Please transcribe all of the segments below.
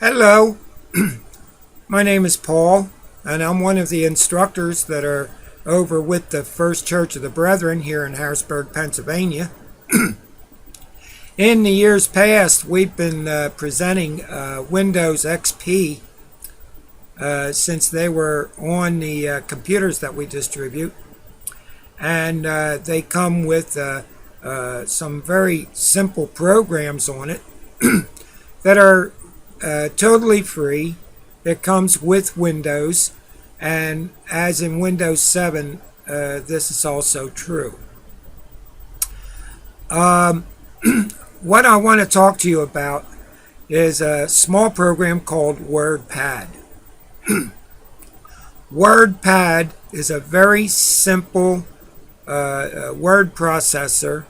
Hello, my name is Paul, and I'm one of the instructors that are over with the First Church of the Brethren here in Harrisburg, Pennsylvania. In the years past, we've been presenting Windows XP since they were on the computers that we distribute, and they come with some very simple programs on it that are totally free. It comes with Windows, and as in Windows 7, this is also true. What I want to talk to you about is a small program called WordPad. WordPad is a very simple word processor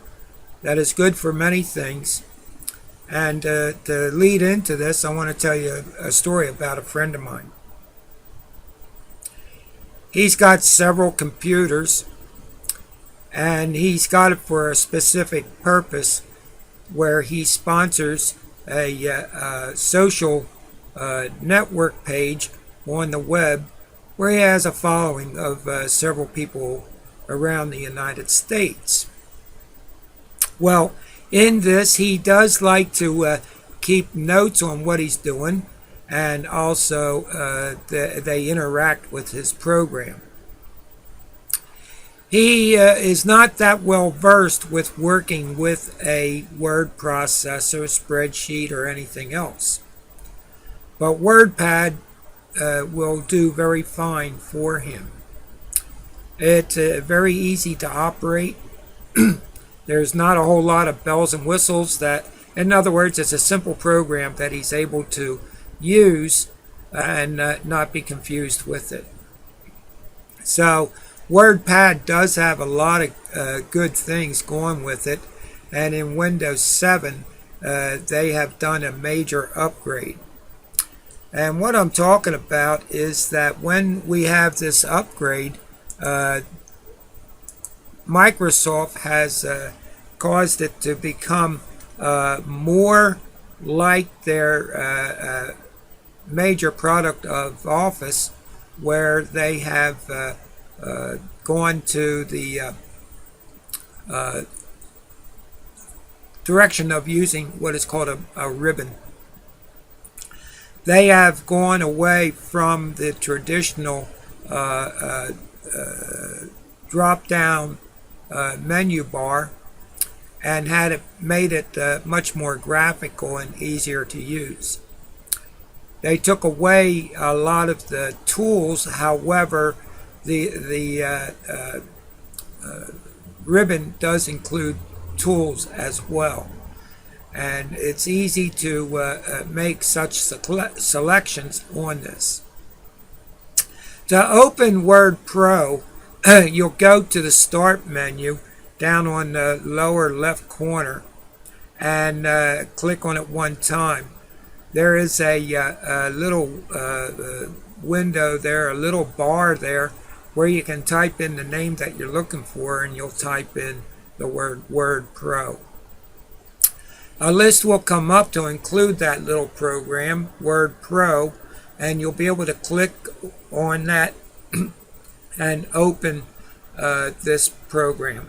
that is good for many things. And to lead into this, I want to tell you a story about a friend of mine. He's got several computers, and he's got it for a specific purpose where he sponsors a social network page on the web where he has a following of several people around the United States. Well, in this, he does like to keep notes on what he's doing, and also they interact with his program. He is not that well versed with working with a word processor, spreadsheet, or anything else. But WordPad will do very fine for him. It's very easy to operate. There's not a whole lot of bells and whistles. In other words, it's a simple program that he's able to use and not be confused with it. So WordPad does have a lot of good things going with it, and in Windows 7 they have done a major upgrade. And what I'm talking about is that when we have this upgrade, Microsoft has caused it to become more like their major product of Office, where they have gone to the direction of using what is called a ribbon. They have gone away from the traditional drop-down menu bar and made it much more graphical and easier to use. They took away a lot of the tools. However, the ribbon does include tools as well, and it's easy to make such selections on this. To open Word Pro, you'll go to the Start menu down on the lower left corner and click on it one time. There is a little window there, a little bar there, where you can type in the name that you're looking for, and you'll type in the word Word Pro. A list will come up to include that little program, Word Pro, and you'll be able to click on that and open this program.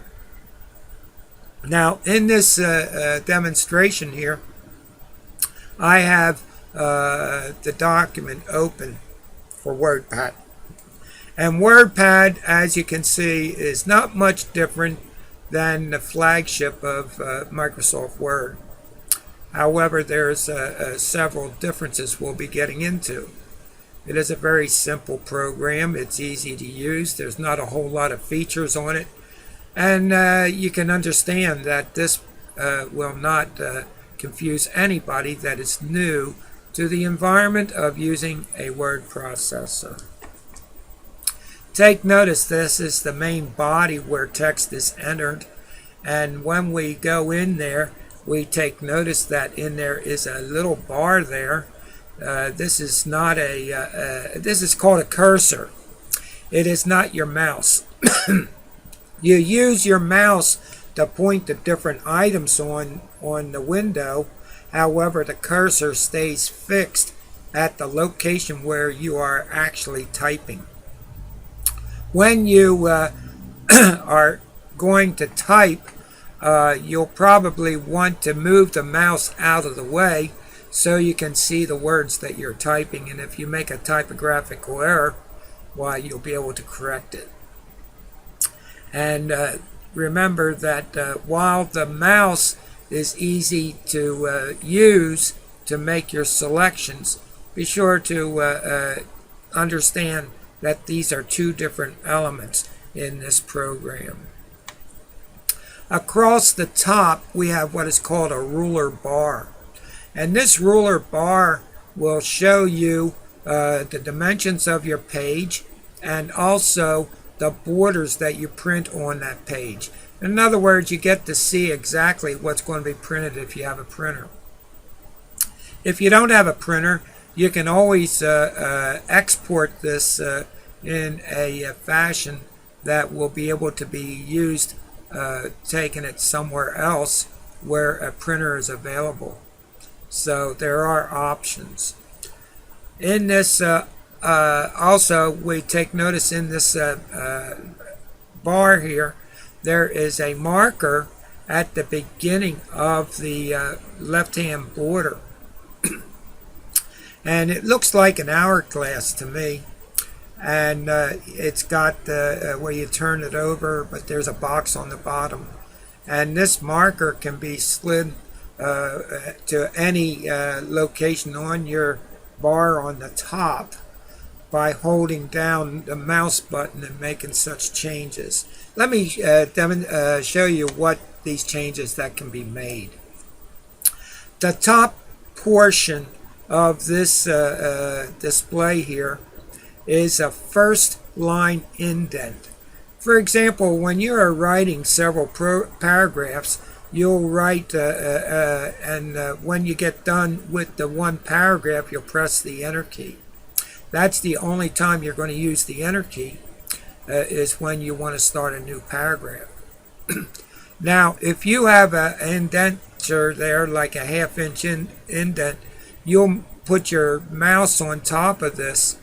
Now, in this demonstration here, I have the document open for WordPad. And WordPad, as you can see, is not much different than the flagship of Microsoft Word. However, there's several differences we'll be getting into. It is a very simple program. It's easy to use. There's not a whole lot of features on it. And you can understand that this will not confuse anybody that is new to the environment of using a word processor. Take notice, this is the main body where text is entered. And when we go in there, we take notice that in there is a little bar there. This is not this is called a cursor. It is not your mouse. You use your mouse to point to different items on the window. However, the cursor stays fixed at the location where you are actually typing. When you are going to type, you'll probably want to move the mouse out of the way so you can see the words that you're typing, and if you make a typographical error, why, you'll be able to correct it. And remember that while the mouse is easy to use to make your selections, be sure to understand that these are two different elements in this program. Across the top, we have what is called a ruler bar. And this ruler bar will show you the dimensions of your page and also the borders that you print on that page. In other words, you get to see exactly what's going to be printed if you have a printer. If you don't have a printer, you can always export this in a fashion that will be able to be used, taking it somewhere else where a printer is available. So there are options. In this, also, we take notice in this bar here, there is a marker at the beginning of the left-hand border. And it looks like an hourglass to me. And it's got where you turn it over, but there's a box on the bottom. And this marker can be slid to any location on your bar on the top by holding down the mouse button and making such changes. Let me show you what these changes that can be made. The top portion of this display here is a first line indent. For example, when you are writing several paragraphs, you'll write and when you get done with the one paragraph, you'll press the enter key. That's the only time you're going to use the enter key, is when you want to start a new paragraph. Now, if you have an indenture there, like a half-inch indent, you'll put your mouse on top of this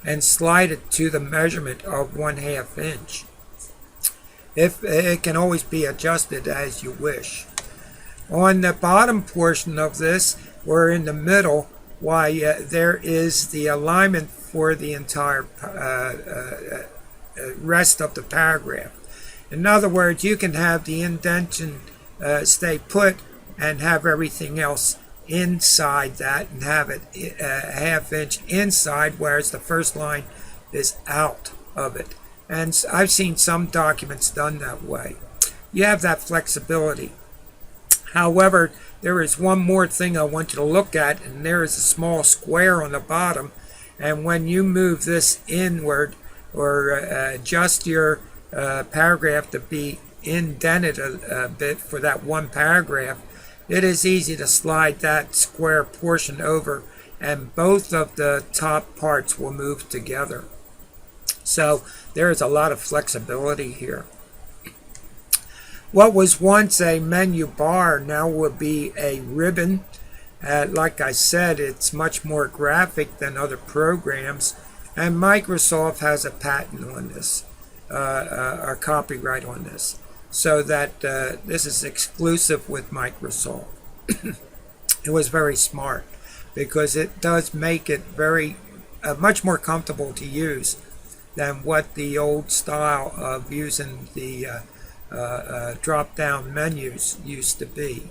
and slide it to the measurement of 1/2 inch. If it can always be adjusted as you wish. On the bottom portion of this, or in the middle, why there is the alignment for the entire rest of the paragraph. In other words, you can have the indentation stay put and have everything else inside that and have it a 1/2 inch inside, whereas the first line is out of it. And I've seen some documents done that way. You have that flexibility. However, there is one more thing I want you to look at, and there is a small square on the bottom, and when you move this inward or adjust your paragraph to be indented a bit for that one paragraph, it is easy to slide that square portion over and both of the top parts will move together. So there is a lot of flexibility here. What was once a menu bar now will be a ribbon. Like I said, it's much more graphic than other programs, and Microsoft has a patent on this, or copyright on this, so that this is exclusive with Microsoft. It was very smart because it does make it very much more comfortable to use than what the old style of using the drop-down menus used to be.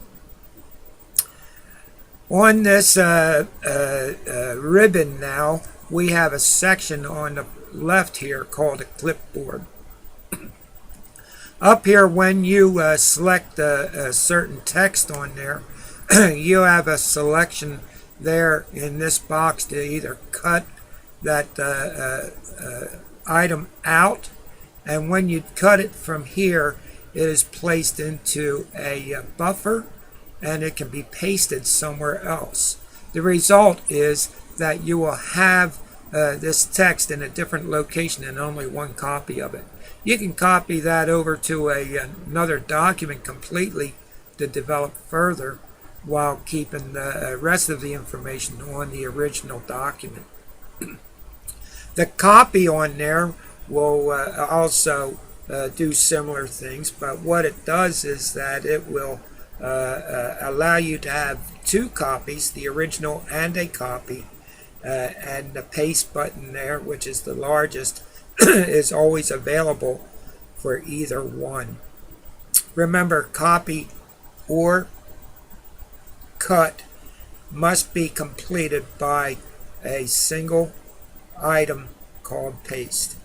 On this ribbon now, we have a section on the left here called a clipboard. Up here, when you select a certain text on there, you have a selection there in this box to either cut that item out, and when you cut it from here, it is placed into a buffer and it can be pasted somewhere else. The result is that you will have this text in a different location and only one copy of it. You can copy that over to another document completely to develop further, while keeping the rest of the information on the original document. The copy on there will also do similar things, but what it does is that it will allow you to have two copies, the original and a copy, and the paste button there, which is the largest, is always available for either one. Remember, copy or cut must be completed by a single item called paste.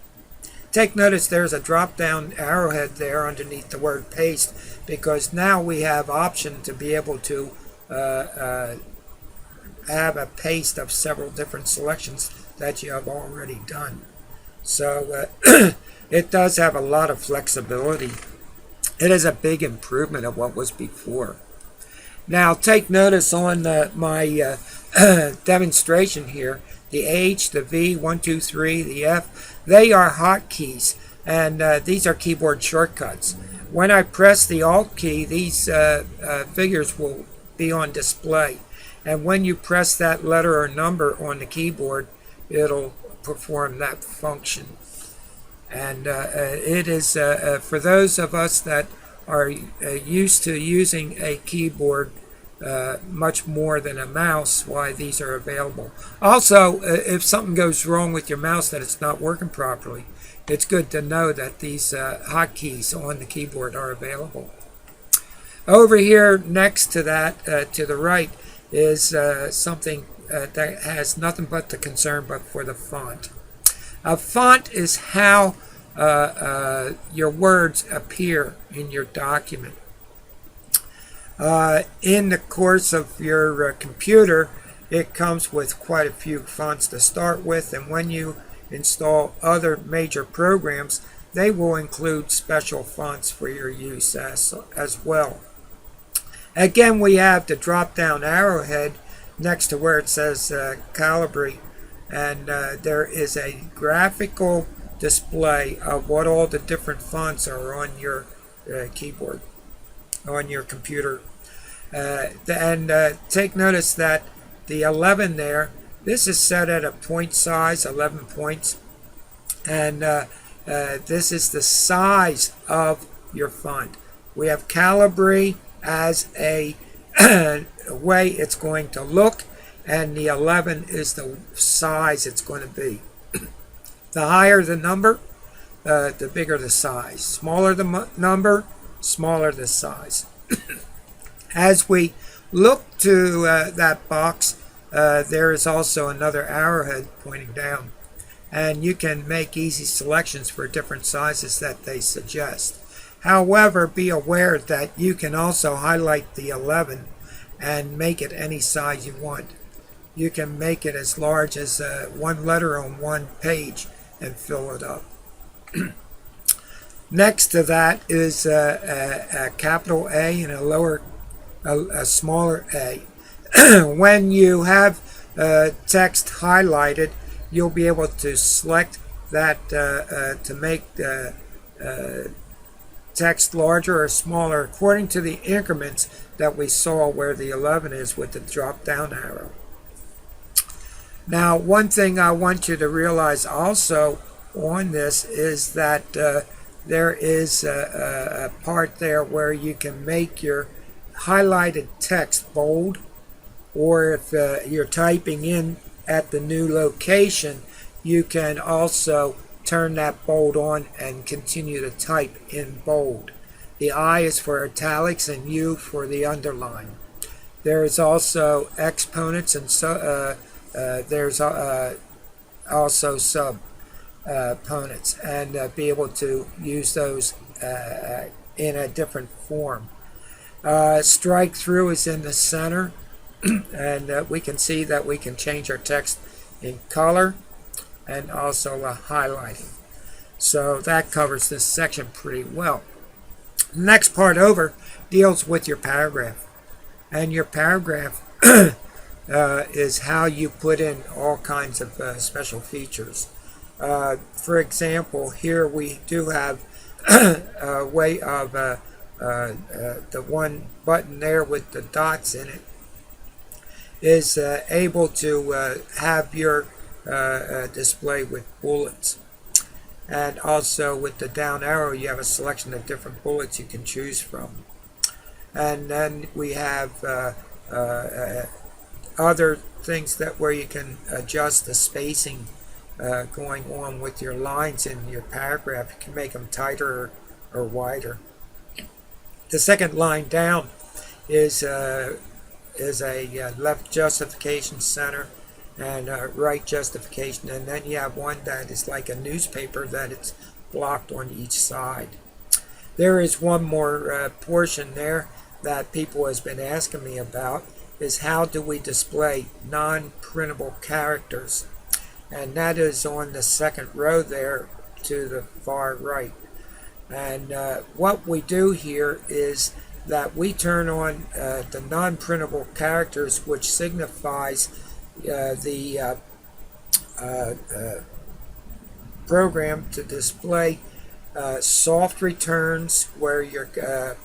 Take notice there's a drop down arrowhead there underneath the word paste, because now we have option to be able to have a paste of several different selections that you have already done. So it does have a lot of flexibility. It is a big improvement of what was before. Now take notice on my demonstration here, the H, the V, 1, 2, 3, the F, they are hotkeys, and these are keyboard shortcuts. When I press the Alt key, these figures will be on display. And when you press that letter or number on the keyboard, it'll perform that function. And it is, for those of us that are used to using a keyboard much more than a mouse, why these are available. Also, if something goes wrong with your mouse, that it's not working properly, it's good to know that these hotkeys on the keyboard are available. Over here next to that, to the right, is something that has nothing but the concern but for the font. A font is how your words appear in your document. In the course of your computer, it comes with quite a few fonts to start with, and when you install other major programs, they will include special fonts for your use as well. Again, we have the drop down arrowhead next to where it says Calibri, and there is a graphical display of what all the different fonts are on your keyboard, on your computer. And take notice that the 11 there, this is set at a point size, 11 points, and this is the size of your font. We have Calibri as a way it's going to look, and the 11 is the size it's going to be. The higher the number, the bigger the size. Smaller the number, smaller the size. As we look to that box, there is also another arrowhead pointing down, and you can make easy selections for different sizes that they suggest. However, be aware that you can also highlight the 11 and make it any size you want. You can make it as large as one letter on one page and fill it up. Next to that is a capital A and a smaller a. When you have text highlighted, you'll be able to select that to make text larger or smaller according to the increments that we saw where the 11 is with the drop down arrow. Now, one thing I want you to realize also on this is that there is a part there where you can make your highlighted text bold, or if you're typing in at the new location, you can also turn that bold on and continue to type in bold. The I is for italics and U for the underline. There is also exponents, and there's also subponents, and be able to use those in a different form. Strike through is in the center, and we can see that we can change our text in color and also highlighting. So that covers this section pretty well. The next part over deals with your paragraph, and your paragraph is how you put in all kinds of special features. For example, here we do have a way of the one button there with the dots in it, is able to have your display with bullets. And also with the down arrow, you have a selection of different bullets you can choose from. And then we have other things that where you can adjust the spacing going on with your lines in your paragraph. You can make them tighter or wider. The second line down is a left justification center and right justification, and then you have one that is like a newspaper that it's blocked on each side. There is one more portion there that people has been asking me about, is how do we display non-printable characters, and that is on the second row there to the far right. And what we do here is that we turn on the non-printable characters, which signifies the program to display soft returns where your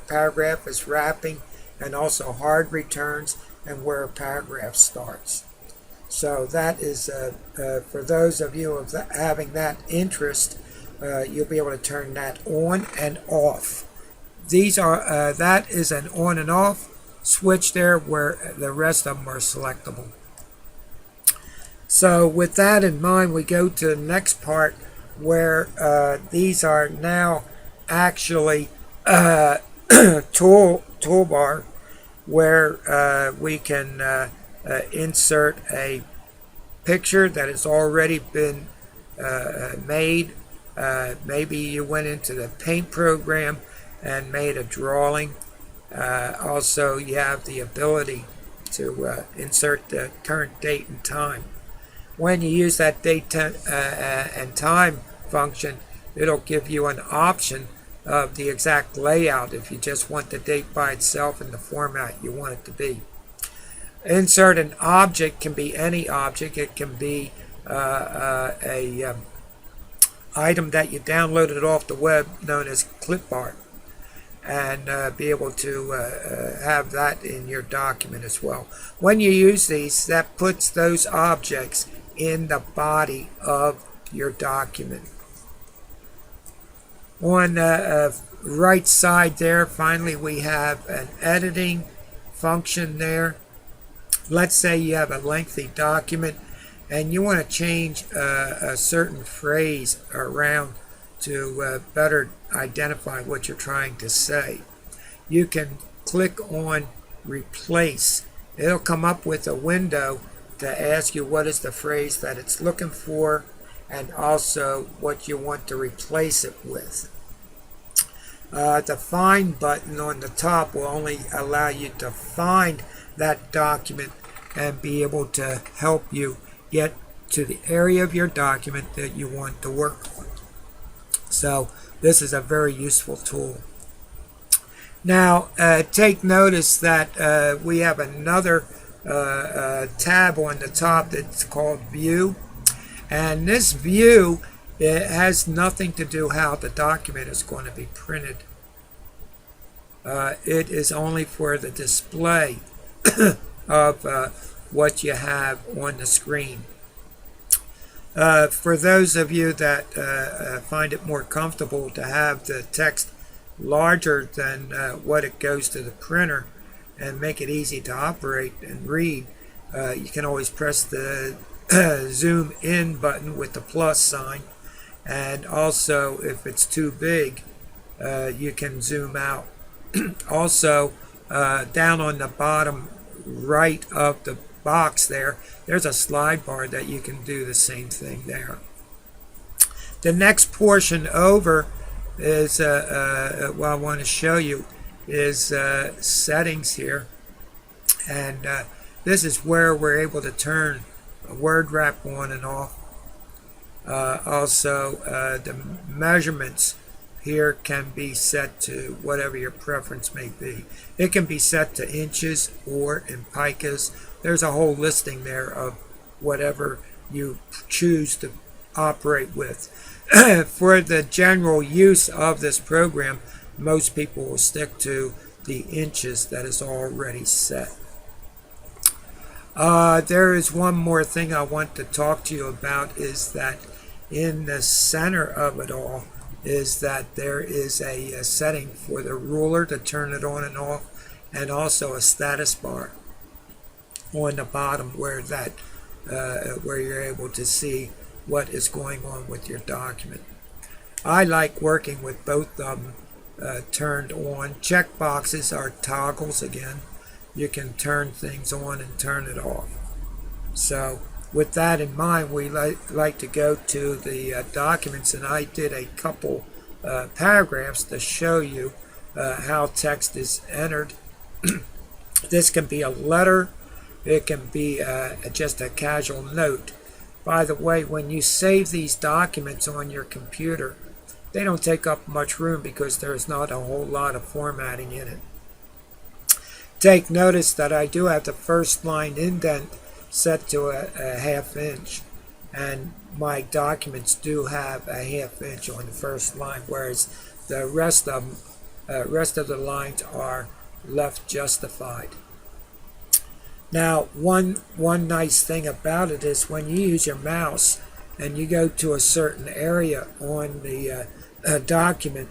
paragraph is wrapping, and also hard returns and where a paragraph starts. So that is for those of you having that interest, you'll be able to turn that on and off. These are that is an on and off switch there, where the rest of them are selectable. So with that in mind, we go to the next part where these are now actually toolbar, where we can insert a picture that has already been made. Maybe you went into the paint program and made a drawing. Also, you have the ability to insert the current date and time. When you use that date and time function, it'll give you an option of the exact layout if you just want the date by itself in the format you want it to be. Insert an object can be any object. It can be a item that you downloaded off the web known as clip art, and be able to have that in your document as well. When you use these, that puts those objects in the body of your document. On the right side there, finally, we have an editing function there. Let's say you have a lengthy document and you want to change a certain phrase around to better identify what you're trying to say. You can click on replace. It'll come up with a window to ask you what is the phrase that it's looking for, and also what you want to replace it with. The find button on the top will only allow you to find that document and be able to help you get to the area of your document that you want to work on. So this is a very useful tool. Now take notice that we have another tab on the top that's called View, and this view, it has nothing to do how the document is going to be printed. It is only for the display of what you have on the screen. For those of you that find it more comfortable to have the text larger than what it goes to the printer and make it easy to operate and read, you can always press the zoom in button with the plus sign, and also if it's too big, you can zoom out. Also, down on the bottom right of the box there's a slide bar that you can do the same thing there. The next portion over is what I want to show you is settings here, and this is where we're able to turn a word wrap on and off. Also, the measurements here can be set to whatever your preference may be. It can be set to inches or in picas. There's a whole listing there of whatever you choose to operate with. For the general use of this program, most people will stick to the inches that is already set. There is one more thing I want to talk to you about, is that in the center of it all is that there is a setting for the ruler to turn it on and off, and also a status bar on the bottom where you're able to see what is going on with your document. I like working with both of them turned on. Check boxes are toggles again. You can turn things on and turn it off. So with that in mind, we like to go to the documents, and I did a couple paragraphs to show you how text is entered. This can be a letter, it can be just a casual note. By the way, when you save these documents on your computer, they don't take up much room because there's not a whole lot of formatting in it. Take notice that I do have the first line indent set to a 1/2 inch, and my documents do have a 1/2 inch on the first line, whereas the rest of the lines are left justified. Now, one nice thing about it is when you use your mouse and you go to a certain area on the document,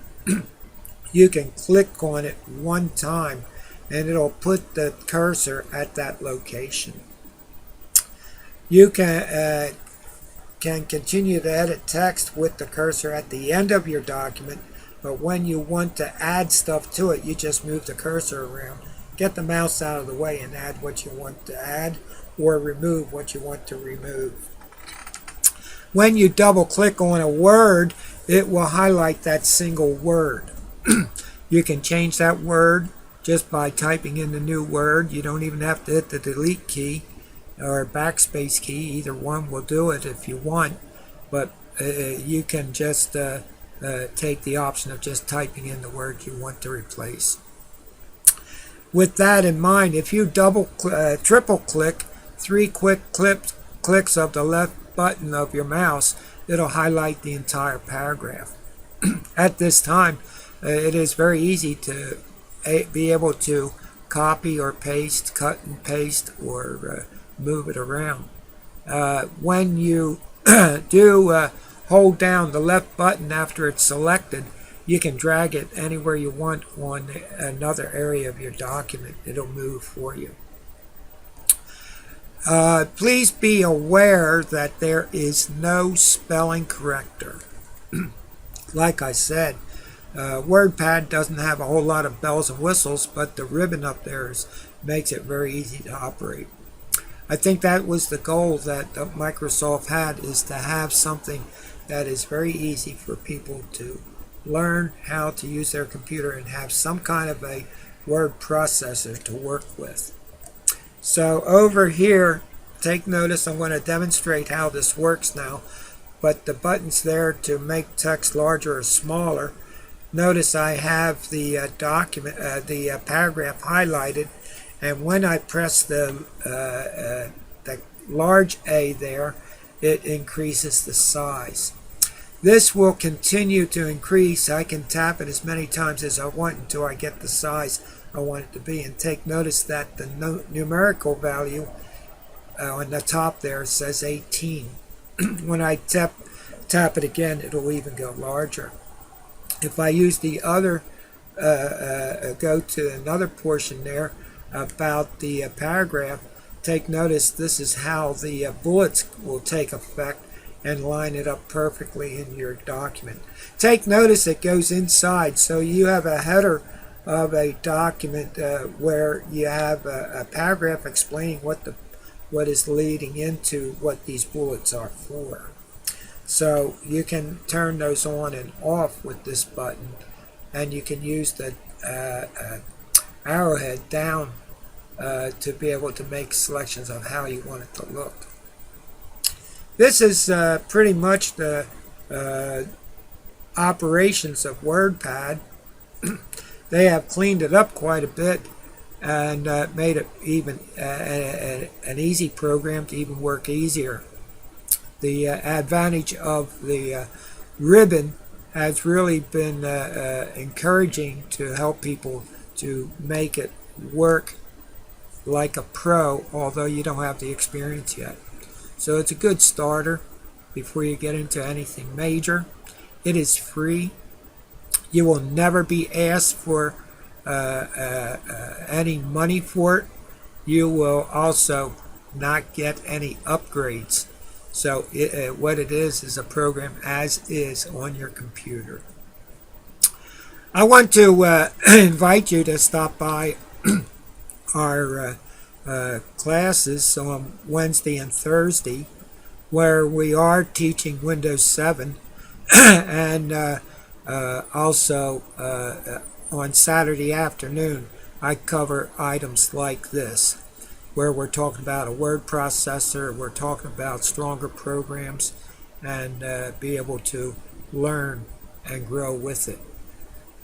you can click on it one time and it'll put the cursor at that location. You can continue to edit text with the cursor at the end of your document, but when you want to add stuff to it, you just move the cursor around, get the mouse out of the way, and add what you want to add or remove what you want to remove. When you double click on a word, it will highlight that single word. You can change that word just by typing in the new word. You don't even have to hit the delete key or backspace key. Either one will do it if you want, but you can just take the option of just typing in the word you want to replace. With that in mind, if you triple click 3 quick clicks of the left button of your mouse, it'll highlight the entire paragraph. At this time, it is very easy to be able to copy or paste, cut and paste, or move it around. When you do hold down the left button after it's selected, you can drag it anywhere you want on another area of your document. It'll move for you. Please be aware that there is no spelling corrector. Like I said, WordPad doesn't have a whole lot of bells and whistles, but the ribbon up there makes it very easy to operate. I think that was the goal that Microsoft had, is to have something that is very easy for people to learn how to use their computer and have some kind of a word processor to work with. So over here, take notice, I'm going to demonstrate how this works now, but the buttons there to make text larger or smaller. Notice I have the paragraph highlighted, and when I press the large A there, it increases the size. This will continue to increase. I can tap it as many times as I want until I get the size I want it to be. And take notice that the numerical value on the top there says 18. When I tap it again, it'll even go larger. If I use the other, go to another portion there about the paragraph, take notice this is how the bullets will take effect and line it up perfectly in your document. Take notice it goes inside, so you have a header of a document where you have a paragraph explaining what is leading into what these bullets are for. So you can turn those on and off with this button, and you can use the arrowhead down to be able to make selections of how you want it to look. This is pretty much the operations of WordPad. They have cleaned it up quite a bit and made it even an easy program to even work easier. The advantage of the ribbon has really been encouraging to help people to make it work like a pro, although you don't have the experience yet. So it's a good starter before you get into anything major. It is free. You will never be asked for any money for it. You will also not get any upgrades. So what it is a program as is on your computer. I want to invite you to stop by our classes on Wednesday and Thursday, where we are teaching Windows 7 and also on Saturday afternoon I cover items like this, where we're talking about a word processor, we're talking about stronger programs, and be able to learn and grow with it.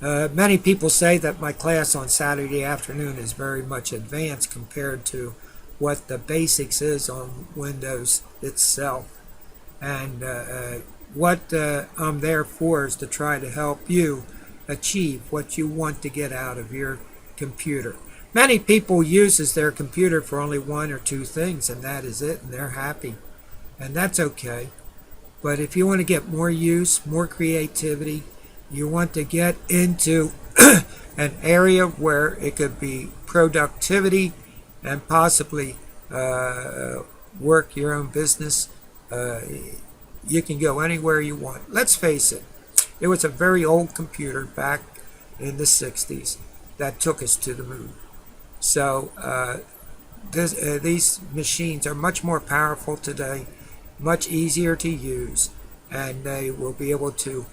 Many people say that my class on Saturday afternoon is very much advanced compared to what the basics is on Windows itself. And what I'm there for is to try to help you achieve what you want to get out of your computer. Many people uses their computer for only one or two things, and that is it, and they're happy. And that's okay. But if you want to get more use, more creativity, you want to get into an area where it could be productivity and possibly work your own business, you can go anywhere you want. Let's face it, it was a very old computer back in the 60s that took us to the moon. So these machines are much more powerful today, much easier to use, and they will be able to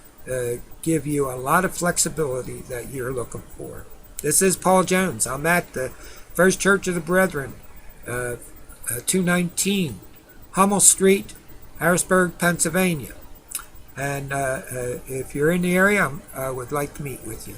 give you a lot of flexibility that you're looking for. This is Paul Jones. I'm at the First Church of the Brethren, 219 Hummel Street, Harrisburg, Pennsylvania. And if you're in the area, I would like to meet with you.